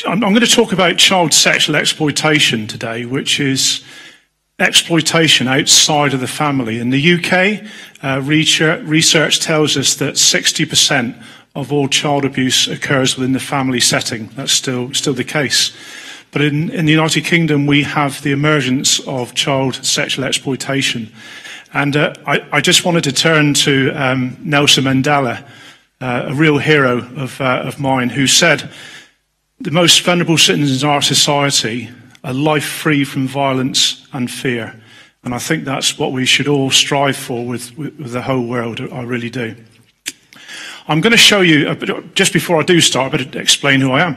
I'm going to talk about child sexual exploitation today, which is exploitation outside of the family. In the UK, research tells us that 60% of all child abuse occurs within the family setting. That's still the case. But in the United Kingdom, we have the emergence of child sexual exploitation. And I just wanted to turn to Nelson Mandela, a real hero of mine, who said, "The most vulnerable citizens in our society, a life free from violence and fear." And I think that's what we should all strive for with the whole world. I really do. I'm going to show you, just before I do start, I better explain who I am.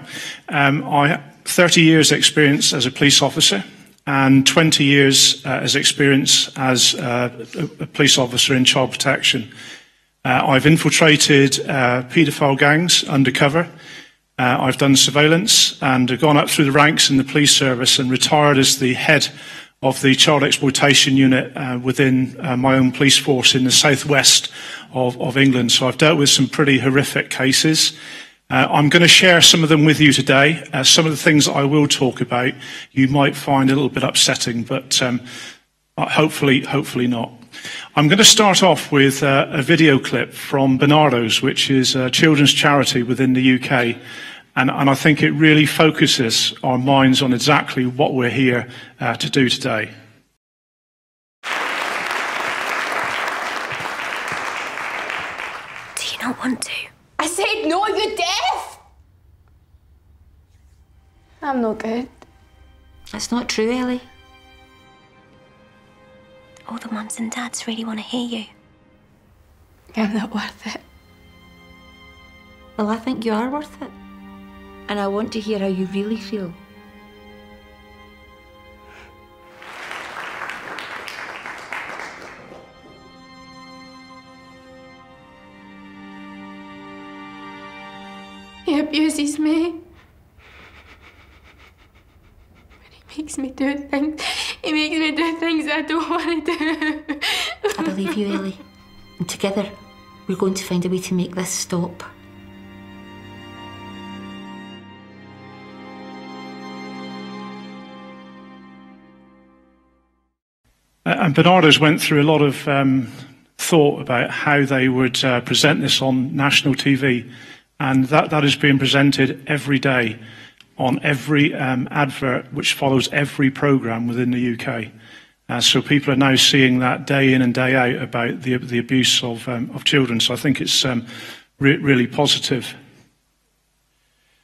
I have 30 years experience as a police officer and 20 years as experience as a police officer in child protection. I've infiltrated paedophile gangs undercover. I've done surveillance and gone up through the ranks in the police service and retired as the head of the child exploitation unit within my own police force in the southwest of England. So I've dealt with some pretty horrific cases. I'm going to share some of them with you today. Some of the things that I will talk about you might find a little bit upsetting, but hopefully not. I'm going to start off with a video clip from Bernardo's, which is a children's charity within the UK. And I think it really focuses our minds on exactly what we're here to do today. Do you not want to? I said no, you're deaf! I'm no good. That's not true, Ellie. All the mums and dads really want to hear you. I'm not worth it. Well, I think you are worth it. And I want to hear how you really feel. He abuses me. And he makes me do things. He makes me do things I don't want to do. I believe you, Ellie. And together, we're going to find a way to make this stop. And Bernardo's went through a lot of thought about how they would present this on national TV. And that is being presented every day on every advert which follows every programme within the UK. So people are now seeing that day in and day out about the abuse of children. So I think it's really positive.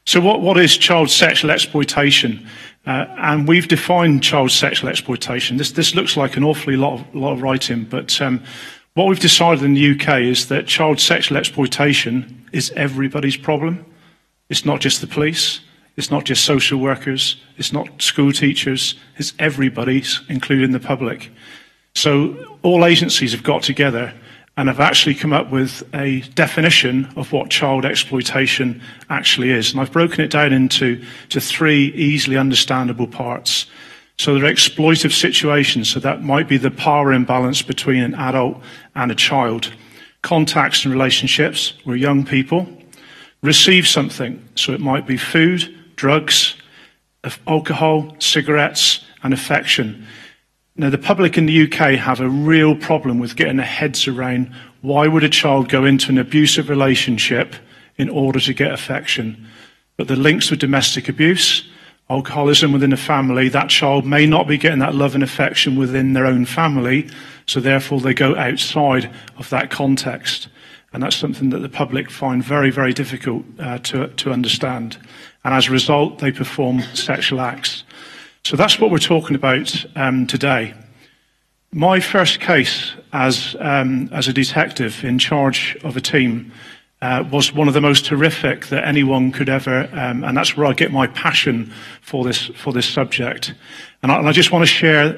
So what is child sexual exploitation? And we've defined child sexual exploitation. This looks like an awfully lot of writing, but what we've decided in the UK is that child sexual exploitation is everybody's problem. It's not just the police. It's not just social workers. It's not school teachers. It's everybody's, including the public. So all agencies have got together and have actually come up with a definition of what child exploitation actually is. And I've broken it down into three easily understandable parts. So there are exploitive situations, so that might be the power imbalance between an adult and a child. Contacts and relationships, where young people receive something, so it might be food, drugs, alcohol, cigarettes, and affection. Now, the public in the UK have a real problem with getting their heads around why would a child go into an abusive relationship in order to get affection. But the links with domestic abuse, alcoholism within a family, that child may not be getting that love and affection within their own family, so therefore they go outside of that context. And that's something that the public find very, very difficult to understand. And as a result, they perform sexual acts. So that's what we're talking about today. My first case as a detective in charge of a team was one of the most horrific that anyone could ever, and that's where I get my passion for this subject. And I just want to share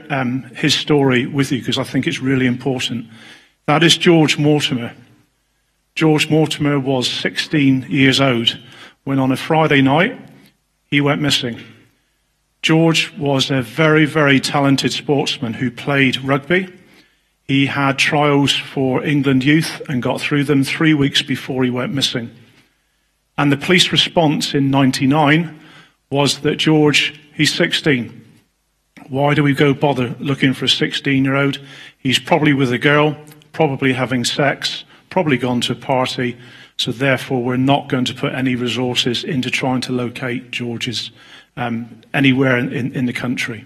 his story with you because I think it's really important. That is George Mortimer. George Mortimer was 16 years old when on a Friday night he went missing. George was a very, very talented sportsman who played rugby. He had trials for England youth and got through them 3 weeks before he went missing. And the police response in '99 was that George, he's 16. Why do we go bother looking for a 16-year-old? He's probably with a girl, probably having sex, probably gone to a party, so therefore we're not going to put any resources into trying to locate George's anywhere in the country.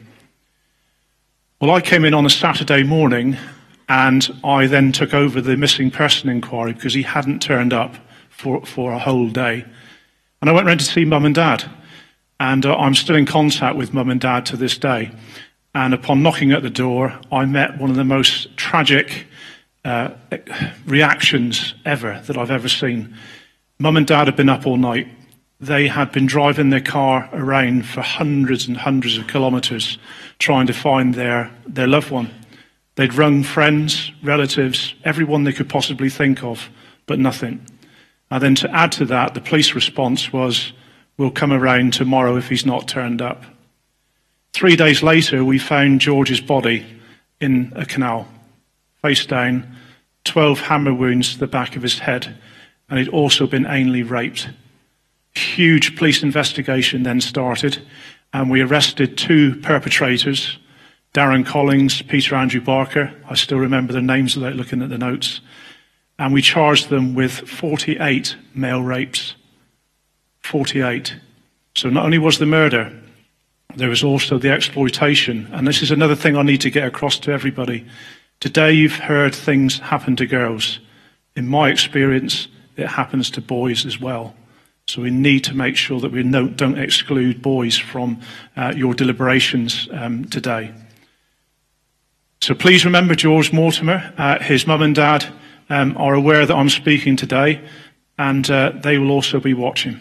Well, I came in on a Saturday morning and I then took over the missing person inquiry because he hadn't turned up for a whole day. And I went round to see Mum and Dad. And I'm still in contact with Mum and Dad to this day. And upon knocking at the door, I met one of the most tragic reactions ever that I've ever seen. Mum and Dad had been up all night. They had been driving their car around for hundreds and hundreds of kilometres trying to find their loved one. They'd rung friends, relatives, everyone they could possibly think of, but nothing. And then to add to that, the police response was, "We'll come around tomorrow if he's not turned up." 3 days later, we found George's body in a canal, face down, 12 hammer wounds to the back of his head, and he'd also been anally raped. Huge police investigation then started, and we arrested 2 perpetrators, Darren Collins, Peter Andrew Barker. I still remember their names without looking at the notes. And we charged them with 48 male rapes. 48. So not only was the murder, there was also the exploitation. And this is another thing I need to get across to everybody. Today you've heard things happen to girls. In my experience, it happens to boys as well. So we need to make sure that we don't exclude boys from your deliberations today. So please remember George Mortimer. His mum and dad are aware that I'm speaking today, and they will also be watching.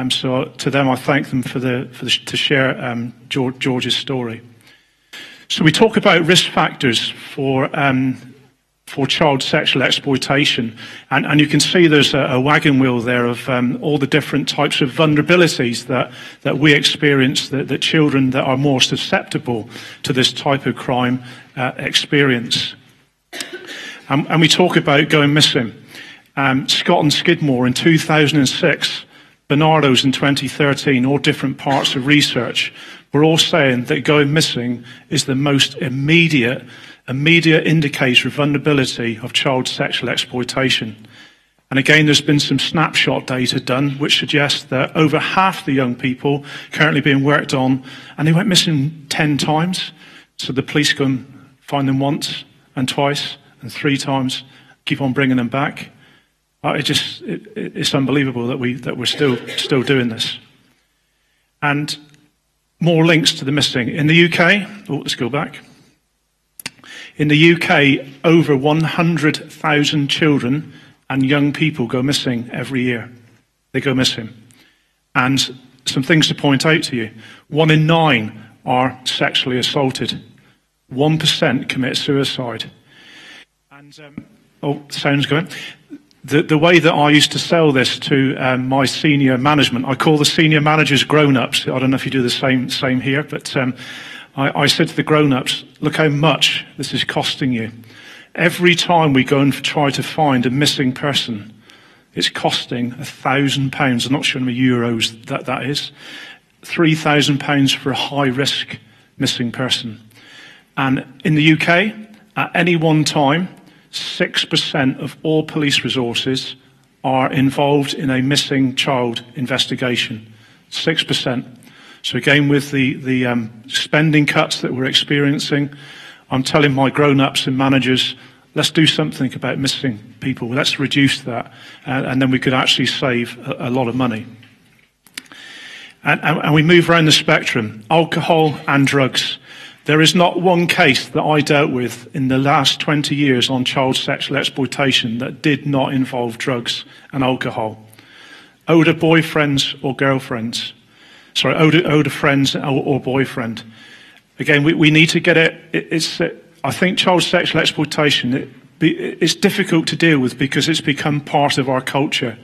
So to them, I thank them to share George's story. So we talk about risk factors for child sexual exploitation, and you can see there's a wagon wheel there of all the different types of vulnerabilities that we experience, that children that are more susceptible to this type of crime experience. And we talk about going missing. Scott and Skidmore in 2006, Bernardo's in 2013, all different parts of research, were all saying that going missing is the most immediate indicator of vulnerability of child sexual exploitation. And again, there's been some snapshot data done which suggests that over half the young people currently being worked on, and they went missing 10 times. So the police go and find them once and twice and 3 times, keep on bringing them back. It's unbelievable that we're still doing this. And more links to the missing. In the UK, let's go back. In the UK, over 100,000 children and young people go missing every year. They go missing. And some things to point out to you. 1 in 9 are sexually assaulted. 1% commit suicide. And, sound's going. The way that I used to sell this to my senior management, I call the senior managers grown-ups. I don't know if you do the same here, but I said to the grown-ups, look how much this is costing you. Every time we go and try to find a missing person, it's costing £1,000. I'm not sure how many euros that is. £3,000 for a high-risk missing person. And in the UK, at any one time, 6% of all police resources are involved in a missing child investigation. 6%. So again, with the spending cuts that we're experiencing, I'm telling my grown-ups and managers, let's do something about missing people. Let's reduce that, and then we could actually save a lot of money. And we move around the spectrum. Alcohol and drugs. There is not one case that I dealt with in the last 20 years on child sexual exploitation that did not involve drugs and alcohol. Older boyfriends or girlfriends. Sorry, older friends or boyfriend. Again, we need to get it. I think child sexual exploitation, it's difficult to deal with because it's become part of our culture.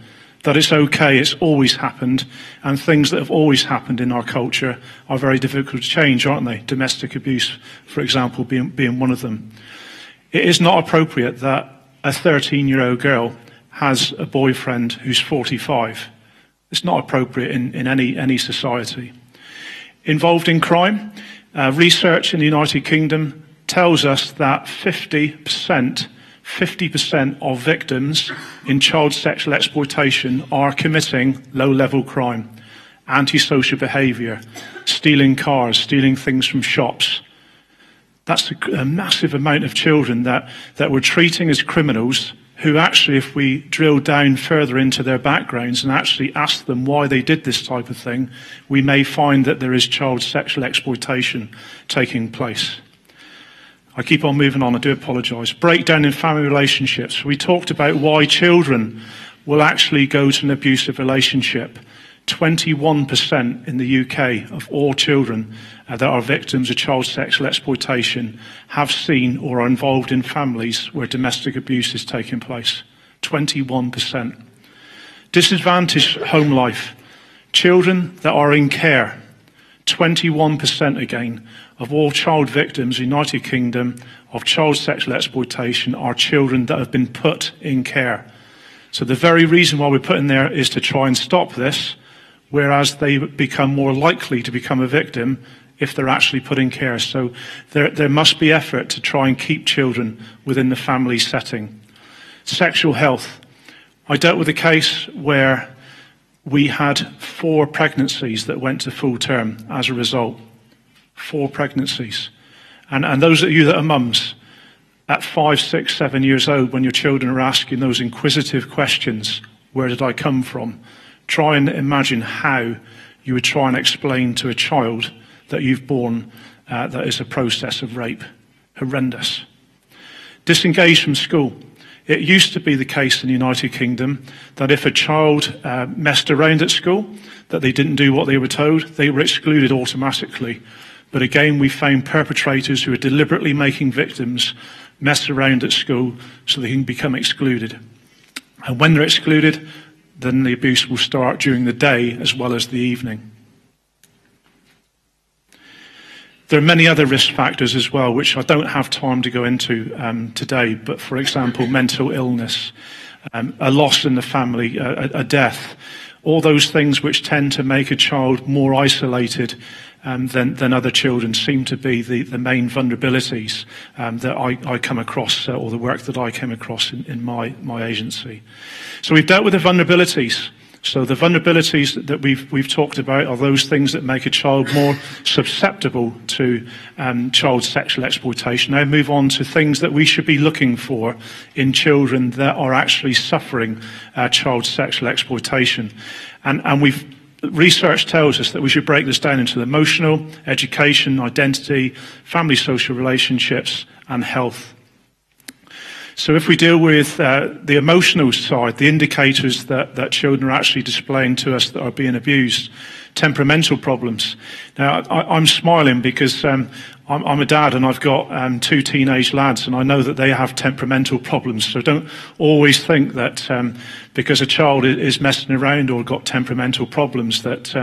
That it's okay, it's always happened, and things that have always happened in our culture are very difficult to change, aren't they? Domestic abuse, for example, being one of them. It is not appropriate that a 13-year-old girl has a boyfriend who's 45. It's not appropriate in any society. Involved in crime, research in the United Kingdom tells us that 50% of victims in child sexual exploitation are committing low-level crime, antisocial behaviour, stealing cars, stealing things from shops. That's a massive amount of children that we're treating as criminals, who actually, if we drill down further into their backgrounds and actually ask them why they did this type of thing, we may find that there is child sexual exploitation taking place. I keep on moving on, I do apologise. Breakdown in family relationships. We talked about why children will actually go to an abusive relationship. 21% in the UK of all children that are victims of child sexual exploitation have seen or are involved in families where domestic abuse is taking place. 21%. Disadvantaged home life. Children that are in care. 21% again of all child victims in the United Kingdom of child sexual exploitation are children that have been put in care. So the very reason why we're put in there is to try and stop this, whereas they become more likely to become a victim if they're actually put in care. So there must be effort to try and keep children within the family setting. Sexual health. I dealt with a case where we had 4 pregnancies that went to full term as a result. 4 pregnancies. And those of you that are mums, at 5, 6, 7 years old, when your children are asking those inquisitive questions, where did I come from? Try and imagine how you would try and explain to a child that you've born that is a process of rape. Horrendous. Disengaged from school. It used to be the case in the United Kingdom that if a child messed around at school, that they didn't do what they were told, they were excluded automatically. But again, we found perpetrators who are deliberately making victims mess around at school so they can become excluded. And when they're excluded, then the abuse will start during the day as well as the evening. There are many other risk factors as well, which I don't have time to go into today, but for example, mental illness, a loss in the family, a death, all those things which tend to make a child more isolated than other children seem to be the main vulnerabilities that I come across, or the work that I came across in my agency. So we've dealt with the vulnerabilities. So the vulnerabilities that we've talked about are those things that make a child more susceptible to child sexual exploitation. Now move on to things that we should be looking for in children that are actually suffering child sexual exploitation. And research tells us that we should break this down into emotional, education, identity, family social relationships, and health. So if we deal with the emotional side, the indicators that children are actually displaying to us that are being abused, temperamental problems. Now, I'm smiling because I'm a dad and I've got 2 teenage lads, and I know that they have temperamental problems. So don't always think that because a child is messing around or got temperamental problems that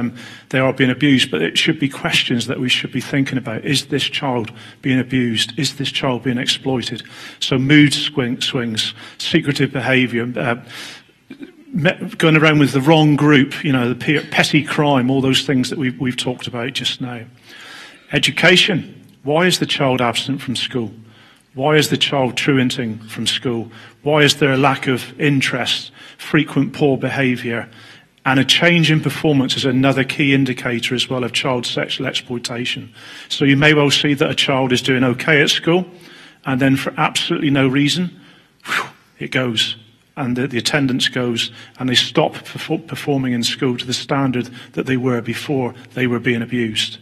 they are being abused. But it should be questions that we should be thinking about. Is this child being abused? Is this child being exploited? So mood swings, secretive behaviour, going around with the wrong group, the petty crime, all those things that we've talked about just now. Education. Why is the child absent from school? Why is the child truanting from school? Why is there a lack of interest, frequent poor behaviour? And a change in performance is another key indicator as well of child sexual exploitation. So you may well see that a child is doing okay at school, and then for absolutely no reason, it goes. And the attendance goes, and they stop performing in school to the standard that they were before they were being abused.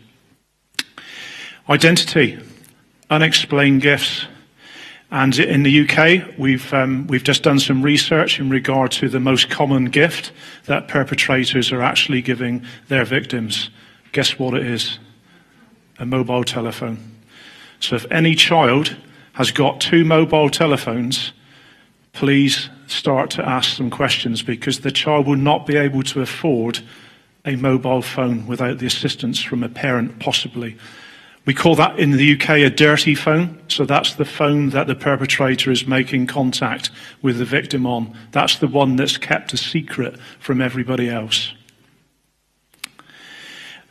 Identity, unexplained gifts. And in the UK, we've just done some research in regard to the most common gift that perpetrators are actually giving their victims. Guess what it is? A mobile telephone. So if any child has got 2 mobile telephones, please start to ask some questions, because the child will not be able to afford a mobile phone without the assistance from a parent, possibly. We call that in the UK a dirty phone. So that's the phone that the perpetrator is making contact with the victim on. That's the one that's kept a secret from everybody else.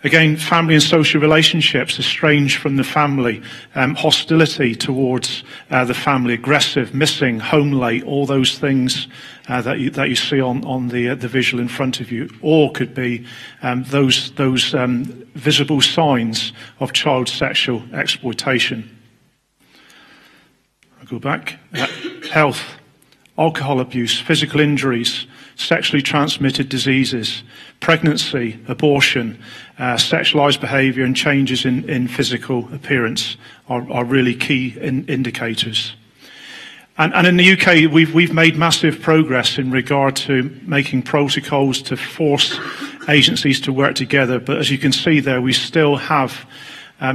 Again, family and social relationships, estranged from the family, hostility towards the family, aggressive, missing, home late, all those things that you see on the visual in front of you, all could be those visible signs of child sexual exploitation. I'll go back. Health, alcohol abuse, physical injuries, sexually transmitted diseases, pregnancy, abortion, sexualized behavior and changes in physical appearance are really key indicators. And in the UK, we've made massive progress in regard to making protocols to force agencies to work together. But as you can see there, we still have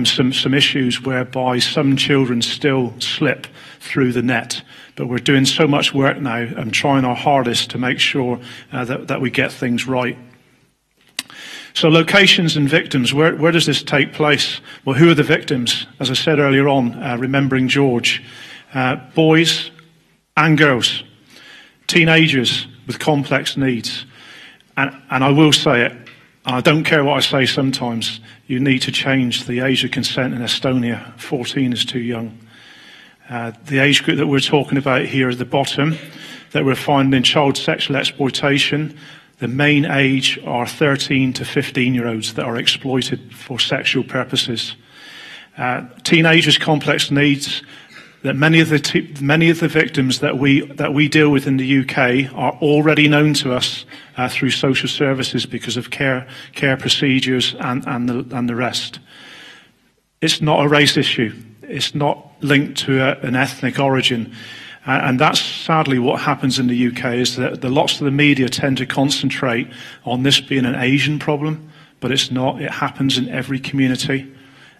some issues whereby some children still slip through the net. But we're doing so much work now and trying our hardest to make sure that we get things right. So locations and victims, where does this take place? Well, who are the victims? As I said earlier on, remembering George, boys and girls, teenagers with complex needs. And I will say it, and I don't care what I say sometimes, you need to change the age of consent in Estonia. 14 is too young. The age group that we're talking about here at the bottom, that we're finding in child sexual exploitation, the main age are 13 to 15-year-olds that are exploited for sexual purposes. Teenagers' complex needs, that many of the victims that we deal with in the UK are already known to us through social services because of care procedures and the rest. It's not a race issue. It's not linked to an ethnic origin. And that's sadly what happens in the UK, is that lots of the media tend to concentrate on this being an Asian problem, but it's not. It happens in every community.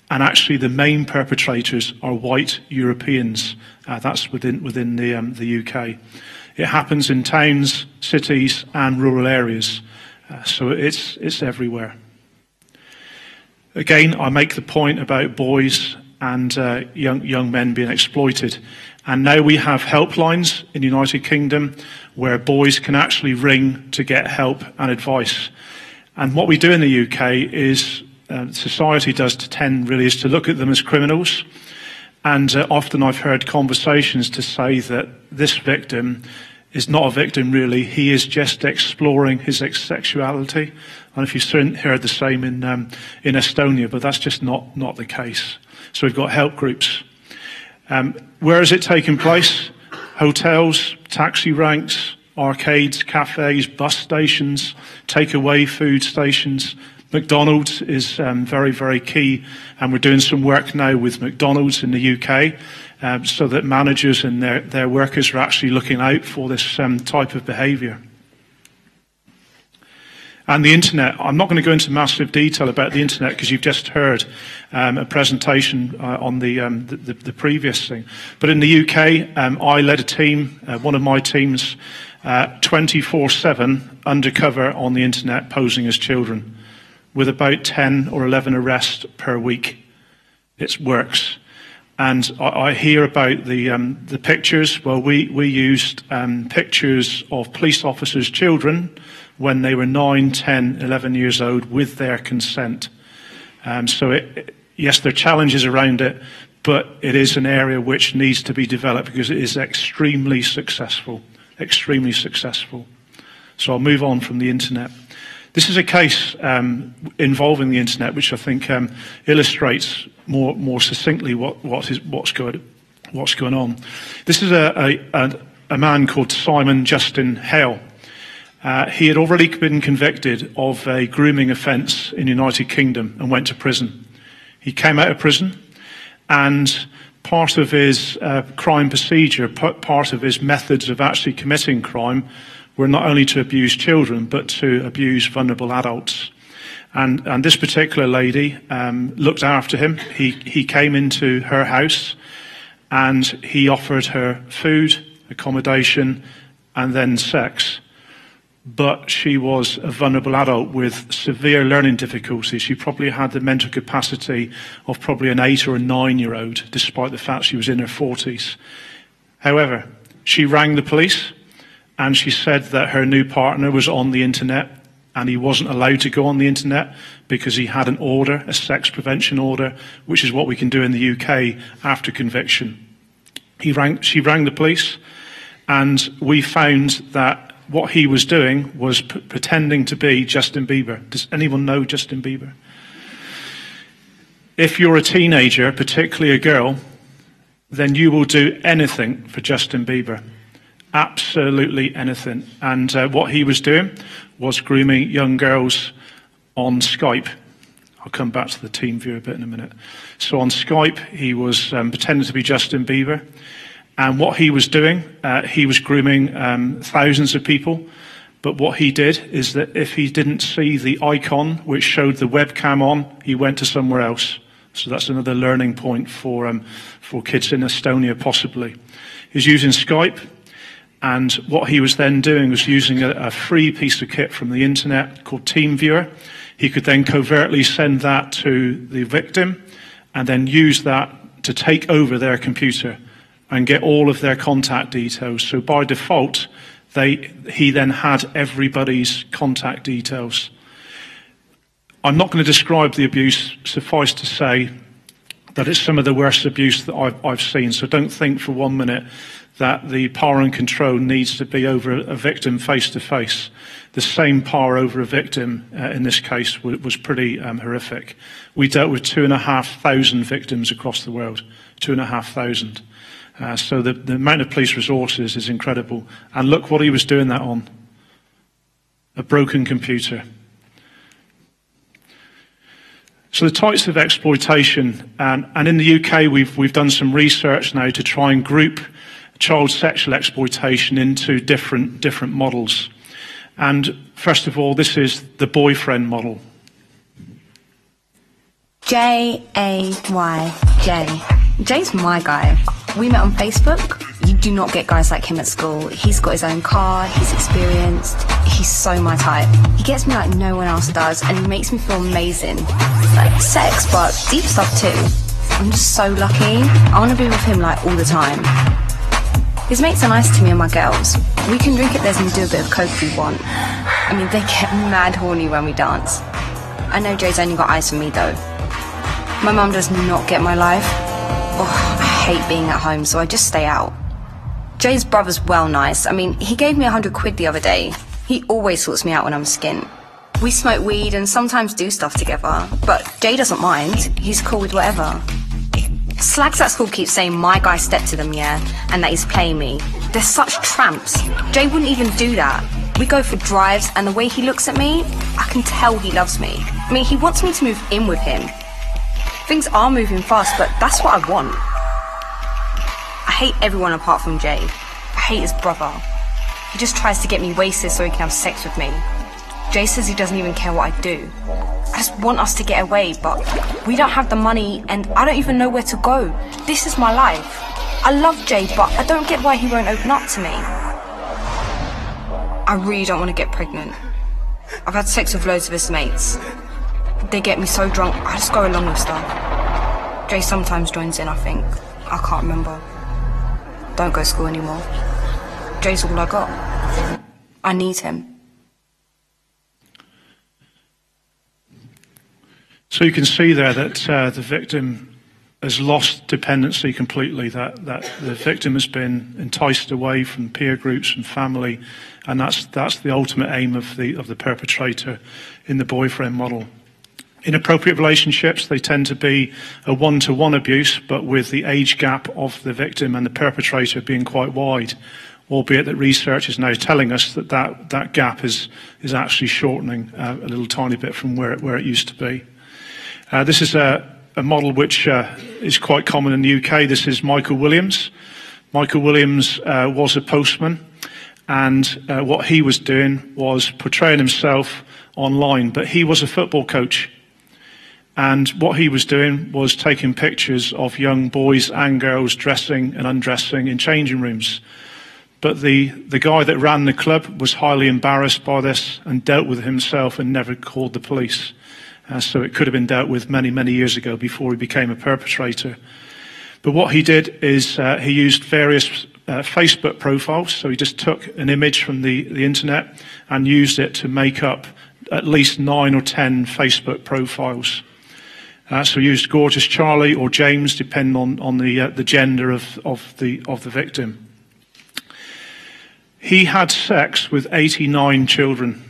And actually the main perpetrators are white Europeans. That's within the UK. It happens in towns, cities and rural areas. So it's everywhere. Again, I make the point about boys and young men being exploited. And now we have helplines in the United Kingdom where boys can actually ring to get help and advice. And what we do in the UK is, society does to tend really is to look at them as criminals. And often I've heard conversations to say that this victim is not a victim really, he is just exploring his sexuality. I don't know if you've heard the same in Estonia, but that's just not the case. So we've got help groups. Where is it taking place? Hotels, taxi ranks, arcades, cafes, bus stations, takeaway food stations. McDonald's is very, very key, and we're doing some work now with McDonald's in the UK so that managers and their workers are actually looking out for this type of behaviour. And the internet, I'm not going to go into massive detail about the internet because you've just heard a presentation on the previous thing. But in the UK, I led a team, one of my teams, 24/7 undercover on the internet posing as children, with about 10 or 11 arrests per week. It works. And I hear about the pictures. Well, we used pictures of police officers' children when they were 9, 10, 11 years old with their consent. So yes, there are challenges around it, but it is an area which needs to be developed because it is extremely successful, extremely successful. So I'll move on from the internet. This is a case involving the internet, which I think illustrates more succinctly what's going on. This is a man called Simon Justin Hale. He had already been convicted of a grooming offence in the United Kingdom and went to prison. He came out of prison, and part of his crime procedure, part of his methods of actually committing crime were not only to abuse children, but to abuse vulnerable adults. And this particular lady looked after him. He came into her house and he offered her food, accommodation, and then sex. But she was a vulnerable adult with severe learning difficulties. She probably had the mental capacity of probably an 8 or a 9-year-old, despite the fact she was in her 40s. However, she rang the police and she said that her new partner was on the internet and he wasn't allowed to go on the internet because he had an order, a sex prevention order, which is what we can do in the UK after conviction. She rang the police, and we found that what he was doing was pretending to be Justin Bieber. Does anyone know Justin Bieber? If you're a teenager, particularly a girl, then you will do anything for Justin Bieber. Absolutely anything. And what he was doing was grooming young girls on Skype. I'll come back to the team view a bit in a minute. So on Skype, he was pretending to be Justin Bieber. And what he was doing, he was grooming thousands of people. But what he did is that if he didn't see the icon which showed the webcam on, he went to somewhere else. So that's another learning point for kids in Estonia, possibly. He's using Skype, and what he was then doing was using a free piece of kit from the internet called TeamViewer. He could then covertly send that to the victim, and then use that to take over their computer and get all of their contact details. So by default, he then had everybody's contact details. I'm not going to describe the abuse. Suffice to say that it's some of the worst abuse that I've seen. So don't think for 1 minute that the power and control needs to be over a victim face to face. The same power over a victim in this case was pretty horrific. We dealt with 2,500 victims across the world, 2,500. So the amount of police resources is incredible. And look what he was doing that on. A broken computer. So the types of exploitation, and in the UK we've done some research now to try and group child sexual exploitation into different models. And first of all, this is the boyfriend model. J-A-Y-J. Jay's my guy. We met on Facebook. You do not get guys like him at school. He's got his own car, he's experienced, he's so my type. He gets me like no one else does, and he makes me feel amazing. Like sex, but deep stuff too. I'm just so lucky. I want to be with him like all the time. His mates are nice to me and my girls. We can drink at theirs and do a bit of coke if we want. I mean, they get mad horny when we dance. I know Jay's only got eyes for me though. My mum does not get my life. Oh, I hate being at home, so I just stay out. Jay's brother's well nice. I mean, he gave me 100 quid the other day. He always sorts me out when I'm skint. We smoke weed and sometimes do stuff together, but Jay doesn't mind. He's cool with whatever. Slags at school keep saying my guy stepped to them, yeah, and that he's playing me. They're such tramps. Jay wouldn't even do that. We go for drives, and the way he looks at me, I can tell he loves me. I mean, he wants me to move in with him. Things are moving fast, but that's what I want. I hate everyone apart from Jay. I hate his brother. He just tries to get me wasted so he can have sex with me. Jay says he doesn't even care what I do. I just want us to get away, but we don't have the money and I don't even know where to go. This is my life. I love Jay, but I don't get why he won't open up to me. I really don't want to get pregnant. I've had sex with loads of his mates. They get me so drunk, I just go along with stuff. Jay sometimes joins in, I think. I can't remember. Don't go to school anymore. Jay's all I got. I need him. So you can see there that the victim has lost dependency completely, that the victim has been enticed away from peer groups and family, and that's the ultimate aim of the perpetrator in the boyfriend model. Inappropriate relationships, they tend to be a one-to-one abuse, but with the age gap of the victim and the perpetrator being quite wide, albeit that research is now telling us that gap is actually shortening a little tiny bit from where it used to be. This is a model which is quite common in the UK. This is Michael Williams. Michael Williams was a postman, and what he was doing was portraying himself online, but he was a football coach. And what he was doing was taking pictures of young boys and girls dressing and undressing in changing rooms. But the guy that ran the club was highly embarrassed by this and dealt with it himself and never called the police. So it could have been dealt with many, many years ago before he became a perpetrator. But what he did is he used various Facebook profiles. So he just took an image from the internet and used it to make up at least 9 or 10 Facebook profiles. So we used Gorgeous Charlie or James, depending on the gender of the victim. He had sex with 89 children.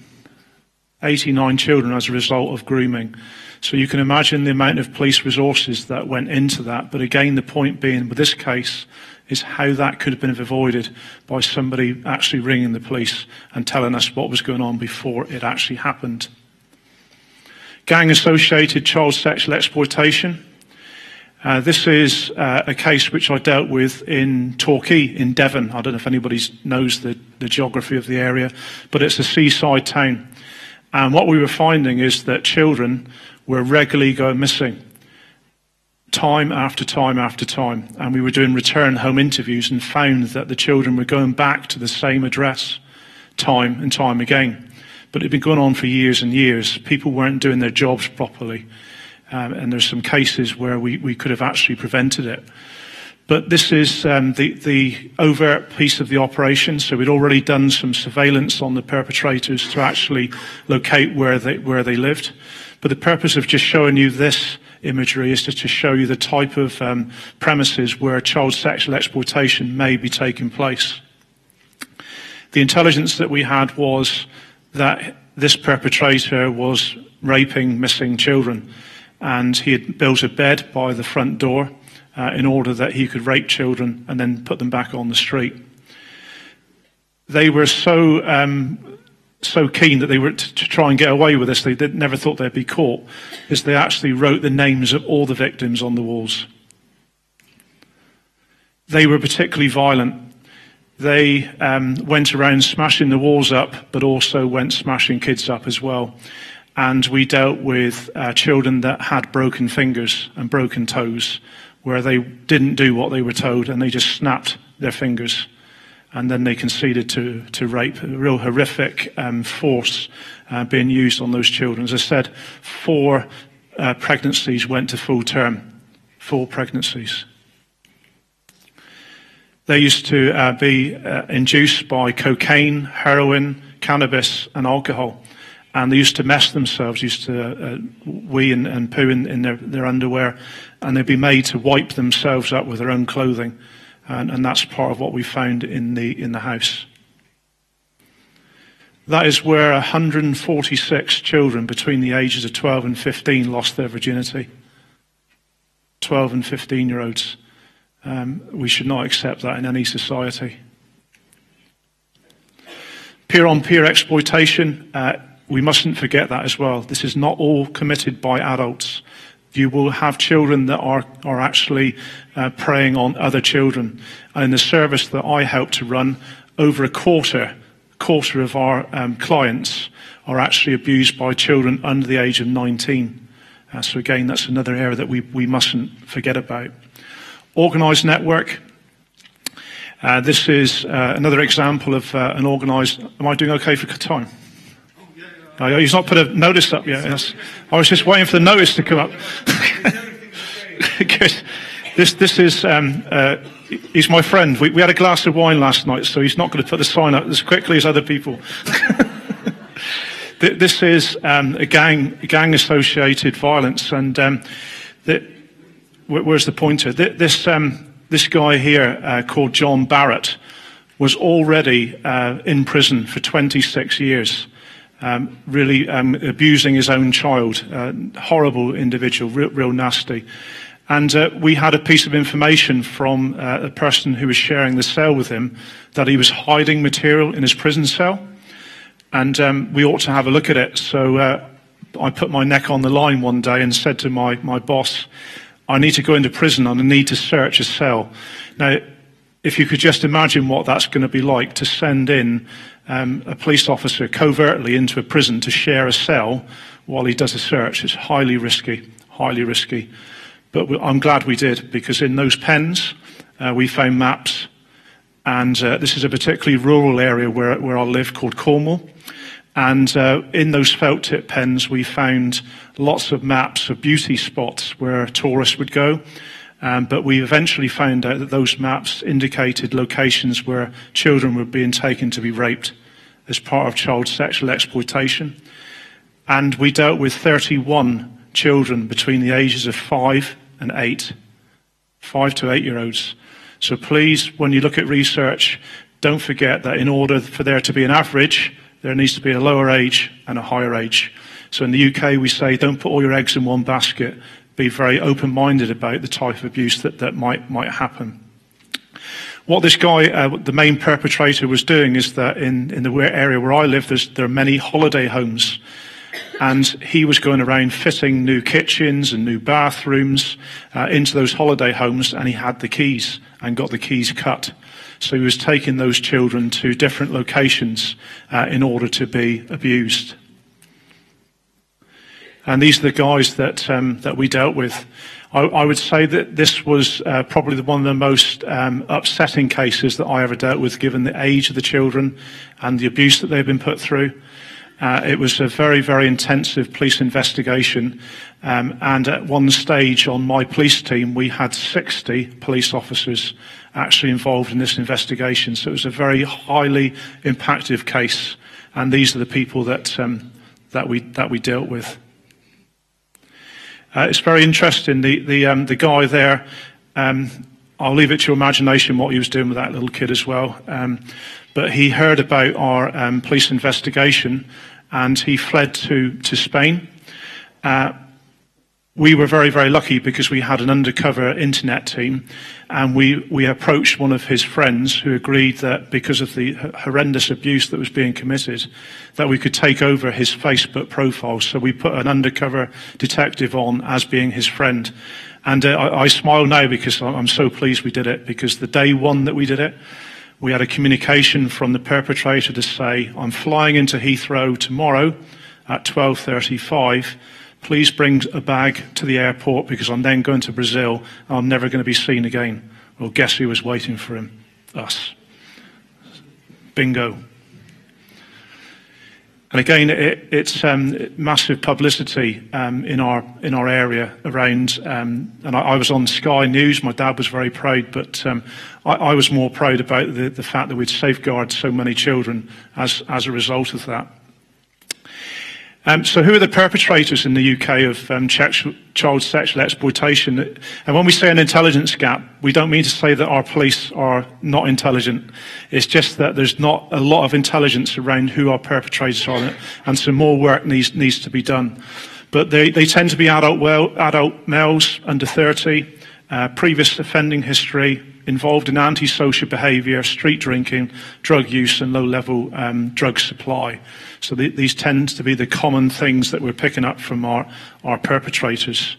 89 children as a result of grooming. So you can imagine the amount of police resources that went into that. But again, the point being with this case is how that could have been avoided by somebody actually ringing the police and telling us what was going on before it actually happened. Gang-associated child sexual exploitation. This is a case which I dealt with in Torquay in Devon. I don't know if anybody knows the geography of the area, but it's a seaside town. And what we were finding is that children were regularly going missing, time after time after time. And we were doing return home interviews and found that the children were going back to the same address time and time again. But it had been going on for years and years. People weren't doing their jobs properly. And there's some cases where we could have actually prevented it. But this is the overt piece of the operation. So we'd already done some surveillance on the perpetrators to actually locate where they lived. But the purpose of just showing you this imagery is just to show you the type of premises where child sexual exploitation may be taking place. The intelligence that we had was that this perpetrator was raping missing children, and he had built a bed by the front door in order that he could rape children and then put them back on the street. They were so keen that they were to try and get away with this, they never thought they'd be caught, is they actually wrote the names of all the victims on the walls. They were particularly violent. They went around smashing the walls up, but also went smashing kids up as well. And we dealt with children that had broken fingers and broken toes, where they didn't do what they were told and they just snapped their fingers. And then they conceded to rape. A real horrific force being used on those children. As I said, 4 pregnancies went to full term. 4 pregnancies. They used to be induced by cocaine, heroin, cannabis and alcohol. And they used to mess themselves, used to wee and poo in their underwear. And they'd be made to wipe themselves up with their own clothing. And that's part of what we found in the house. That is where 146 children between the ages of 12 and 15 lost their virginity. 12 and 15-year-olds. We should not accept that in any society. Peer-on-peer exploitation, we mustn't forget that as well. This is not all committed by adults. You will have children that are actually preying on other children. And in the service that I help to run, over a quarter of our clients are actually abused by children under the age of 19. So again, that's another area that we mustn't forget about. Organised network. This is another example of an organised... Am I doing okay for time? Oh, he's not put a notice up yet. Yes. I was just waiting for the notice to come up. Good. This is... he's my friend. We had a glass of wine last night, so he's not going to put the sign up as quickly as other people. This is a gang-associated violence, and where's the pointer? This guy here called John Barrett was already in prison for 26 years, really abusing his own child. Horrible individual, real nasty. And we had a piece of information from a person who was sharing the cell with him that he was hiding material in his prison cell. And we ought to have a look at it. So I put my neck on the line one day and said to my boss, I need to go into prison and I need to search a cell. Now, if you could just imagine what that's going to be like to send in a police officer covertly into a prison to share a cell while he does a search. It's highly risky, highly risky. But I'm glad we did, because in those pens we found maps. And this is a particularly rural area where I live called Cornwall. And in those felt tip pens, we found lots of maps of beauty spots where tourists would go. But we eventually found out that those maps indicated locations where children were being taken to be raped as part of child sexual exploitation. And we dealt with 31 children between the ages of 5 and 8, 5 to 8-year-olds. So please, when you look at research, don't forget that in order for there to be an average, there needs to be a lower age and a higher age. So in the UK, we say, don't put all your eggs in one basket. Be very open-minded about the type of abuse that might happen. What this guy, the main perpetrator, was doing is that in the area where I live, there are many holiday homes. And he was going around fitting new kitchens and new bathrooms into those holiday homes, and he had the keys and got the keys cut. So he was taking those children to different locations in order to be abused. And these are the guys that we dealt with. I would say that this was probably one of the most upsetting cases that I ever dealt with, given the age of the children and the abuse that they've been put through. It was a very, very intensive police investigation. And at one stage on my police team, we had 60 police officers actually involved in this investigation. So it was a very highly impactful case. And these are the people that we dealt with. It's very interesting. The guy there, I'll leave it to your imagination what he was doing with that little kid as well. But he heard about our police investigation and he fled to Spain. We were very, very lucky because we had an undercover internet team, and we approached one of his friends who agreed that because of the horrendous abuse that was being committed, that we could take over his Facebook profile. So we put an undercover detective on as being his friend. And I smile now because I'm so pleased we did it, because the day one that we did it, we had a communication from the perpetrator to say, I'm flying into Heathrow tomorrow at 12:35. Please bring a bag to the airport because I'm then going to Brazil and I'm never going to be seen again. Well, guess who was waiting for him? Us. Bingo. And again, it's massive publicity in our area around. And I was on Sky News. My dad was very proud, but I was more proud about the fact that we'd safeguarded so many children as a result of that. So who are the perpetrators in the UK of child sexual exploitation? And when we say an intelligence gap, we don't mean to say that our police are not intelligent. It's just that there's not a lot of intelligence around who our perpetrators are, and some more work needs to be done. But they tend to be adult males under 30, previous offending history, involved in antisocial behaviour, street drinking, drug use and low-level drug supply. So these tend to be the common things that we're picking up from our perpetrators.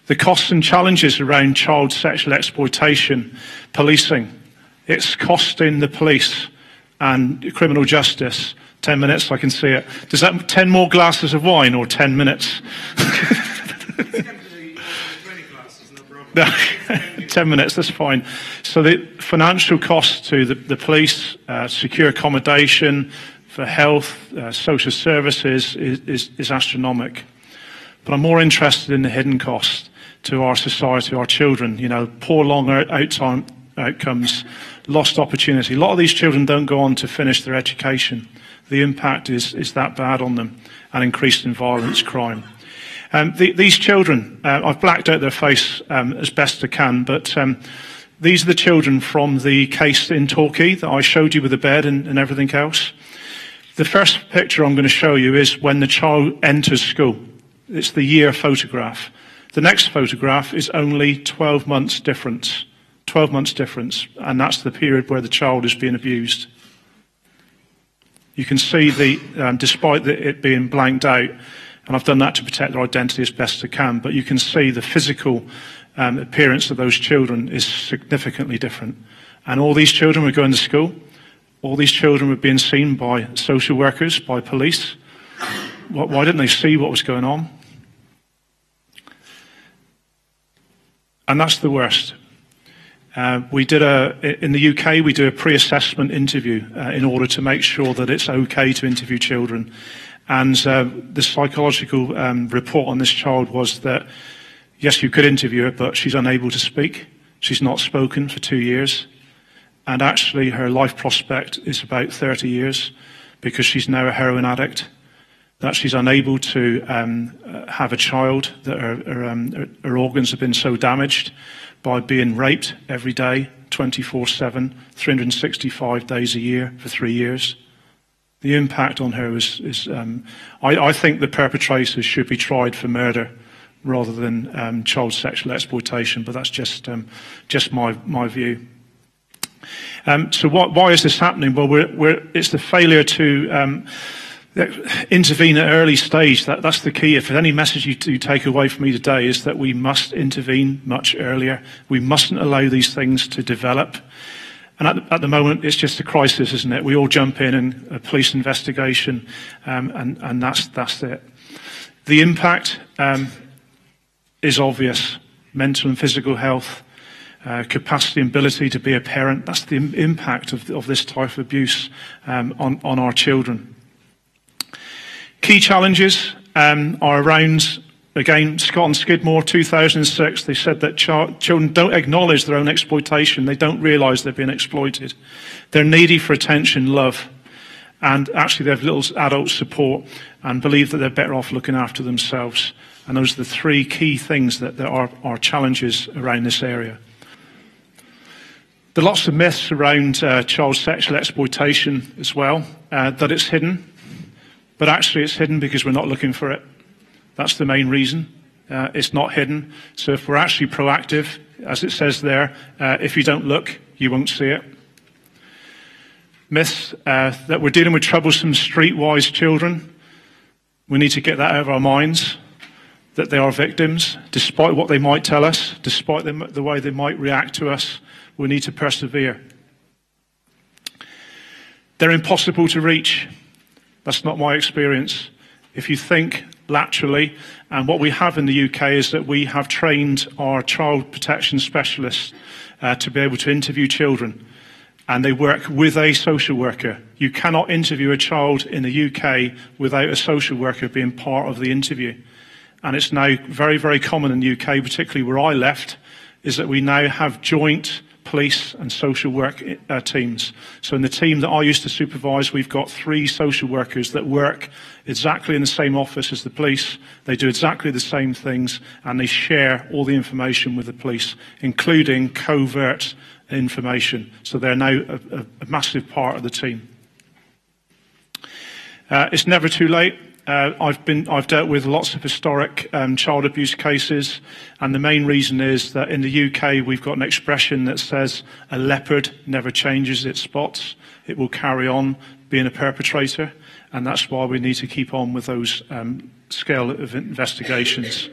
The costs and challenges around child sexual exploitation, policing. It's costing the police and criminal justice 10 minutes, I can see it. Does that 10 more glasses of wine or 10 minutes? 10 minutes, that's fine. So the financial costs to the police, secure accommodation, for health, social services is astronomical. But I'm more interested in the hidden cost to our society, our children. You know, poor long outcomes, lost opportunity. A lot of these children don't go on to finish their education. The impact is that bad on them, and increased in violence, crime. These children, I've blacked out their face as best I can, but these are the children from the case in Torquay that I showed you with the bed and everything else. The first picture I'm going to show you is when the child enters school. It's the year photograph. The next photograph is only 12 months difference. 12 months difference, and that's the period where the child is being abused. You can see despite it being blanked out, and I've done that to protect their identity as best I can, but you can see the physical appearance of those children is significantly different. And all these children were going to school. All these children were being seen by social workers, by police. Why didn't they see what was going on? And that's the worst. In the UK, we do a pre-assessment interview in order to make sure that it's okay to interview children. And the psychological report on this child was that, yes, you could interview her, but she's unable to speak. She's not spoken for 2 years. And actually, her life prospect is about 30 years because she's now a heroin addict. that she's unable to have a child, that her organs have been so damaged by being raped every day, 24/7, 365 days a year for 3 years. The impact on her I think the perpetrators should be tried for murder rather than child sexual exploitation, but that's just my view. So why is this happening? Well, it's the failure to intervene at an early stage. That's the key. If there's any message you take away from me today, is that we must intervene much earlier. We mustn't allow these things to develop. And at the moment, it's just a crisis, isn't it? We all jump in and a police investigation, and that's it. The impact is obvious: mental and physical health, capacity and ability to be a parent. That's the impact of this type of abuse on our children. Key challenges are around, again, Scott and Skidmore, 2006, they said that children don't acknowledge their own exploitation. They don't realise they're being exploited. They're needy for attention, love, and actually they have little adult support and believe that they're better off looking after themselves. And those are the three key things that are challenges around this area. There are lots of myths around child sexual exploitation as well, that it's hidden. But actually it's hidden because we're not looking for it. That's the main reason. It's not hidden. So if we're actually proactive, as it says there, if you don't look, you won't see it. Myths that we're dealing with troublesome streetwise children. We need to get that out of our minds, that they are victims. Despite what they might tell us, despite the way they might react to us, we need to persevere. They're impossible to reach. That's not my experience. If you think laterally, and what we have in the UK is that we have trained our child protection specialists to be able to interview children, and they work with a social worker. You cannot interview a child in the UK without a social worker being part of the interview. And it's now very, very common in the UK, particularly where I left, is that we now have joint police and social work teams. So in the team that I used to supervise, we've got 3 social workers that work exactly in the same office as the police. They do exactly the same things, and they share all the information with the police, including covert information. So they're now a massive part of the team. It's never too late. I've dealt with lots of historic child abuse cases, and the main reason is that in the UK we've got an expression that says a leopard never changes its spots. It will carry on being a perpetrator, and that's why we need to keep on with those scale of investigations.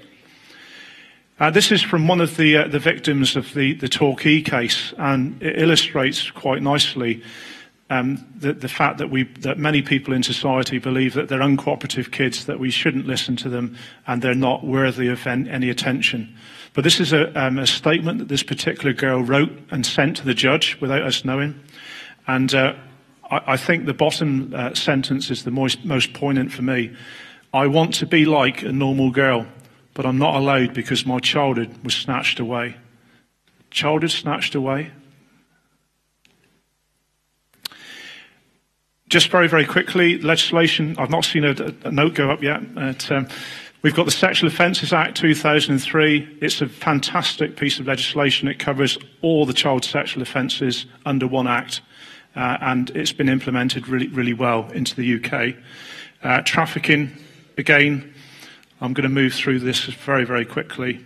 This is from one of the victims of the Torquay case, and it illustrates quite nicely the fact that many people in society believe that they're uncooperative kids, that we shouldn't listen to them, and they're not worthy of any attention. But this is a statement that this particular girl wrote and sent to the judge without us knowing. And I think the bottom sentence is the most poignant for me. I want to be like a normal girl, but I'm not allowed because my childhood was snatched away. Childhood snatched away? Just very, very quickly, legislation, I've not seen a note go up yet. We've got the Sexual Offences Act 2003. It's a fantastic piece of legislation. It covers all the child sexual offences under one act, and it's been implemented really, really well into the UK. Trafficking, again, I'm going to move through this very, very quickly.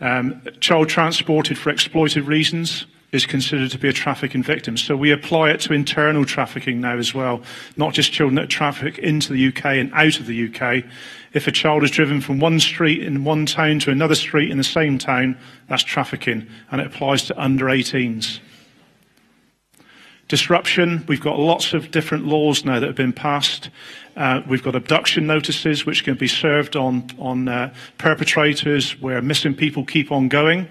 Child transported for exploited reasons is considered to be a trafficking victim. So we apply it to internal trafficking now as well, not just children that traffic into the UK and out of the UK. If a child is driven from one street in one town to another street in the same town, that's trafficking, and it applies to under 18s. Disruption, we've got lots of different laws now that have been passed. We've got abduction notices which can be served on perpetrators where missing people keep on going,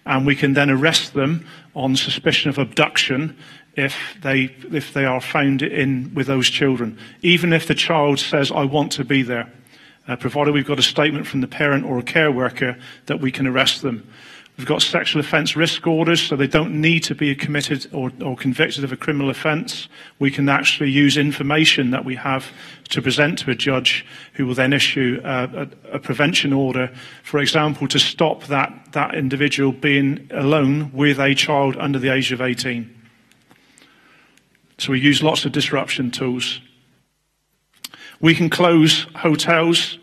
and we can then arrest them on suspicion of abduction if they are found in with those children, even if the child says, I want to be there, provided we've got a statement from the parent or a care worker that we can arrest them. We've got sexual offence risk orders, so they don't need to be committed or convicted of a criminal offence. We can actually use information that we have to present to a judge who will then issue a prevention order, for example, to stop that individual being alone with a child under the age of 18. So we use lots of disruption tools. We can close hotels.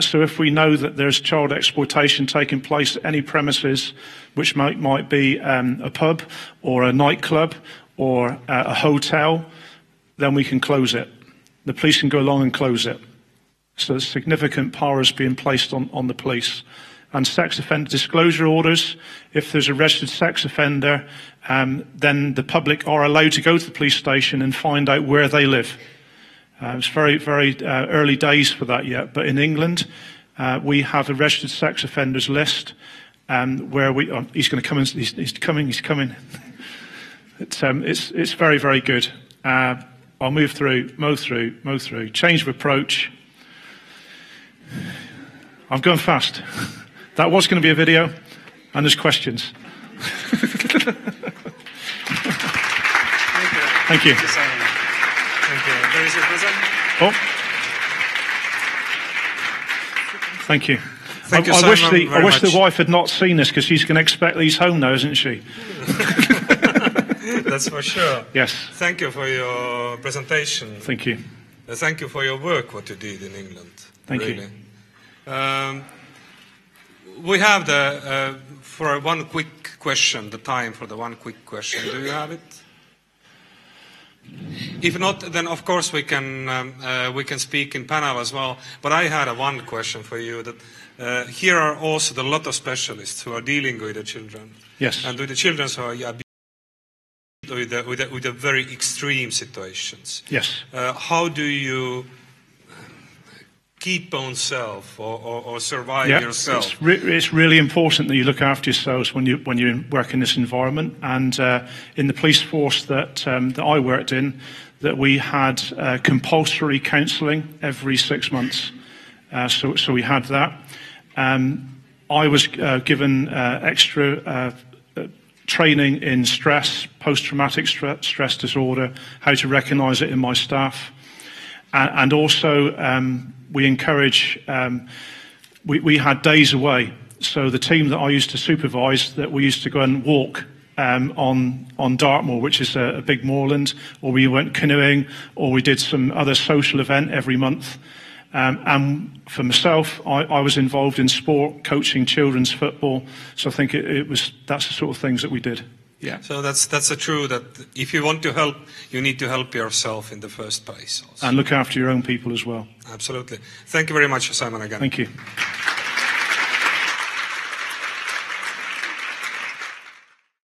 So if we know that there's child exploitation taking place at any premises, which might be a pub or a nightclub or a hotel, then we can close it. The police can go along and close it. So significant power is being placed on the police. And sex offender disclosure orders, if there's a registered sex offender, then the public are allowed to go to the police station and find out where they live. It's very, very early days for that yet, but in England, we have a registered sex offenders list where we. Oh, he's going to come. He's coming. It's very, very good. I'll mow through. Change of approach. I'm going fast. That was going to be a video, and there's questions. Thank you. There is a present. Oh. Thank you. Thank you, I Simon, wish the wife had not seen this, because she's going to expect these home now, isn't she? That's for sure. Yes. Thank you for your presentation. Thank you. Thank you for your work, what you did in England. Thank you. We have for one quick question, the time for the one quick question. Do you have it? If not, then of course we can speak in panel as well. But I had one question for you. That here are also a lot of specialists who are dealing with the children. Yes. And with the children who are abused with the very extreme situations. Yes. How do you keep on self or survive yourself? It's really important that you look after yourselves when you work in this environment. And in the police force that I worked in, that we had compulsory counselling every 6 months. So we had that. I was given extra training in stress, post-traumatic stress disorder, how to recognise it in my staff, and also we encourage. We had days away, so the team that I used to supervise, that we used to go and walk on Dartmoor, which is a big moorland, or we went canoeing, or we did some other social event every month. And for myself, I was involved in sport, coaching children's football. So I think that's the sort of things that we did. Yeah. So that's true that if you want to help, you need to help yourself in the first place also. And look after your own people as well. Absolutely. Thank you very much, Simon, again. Thank you.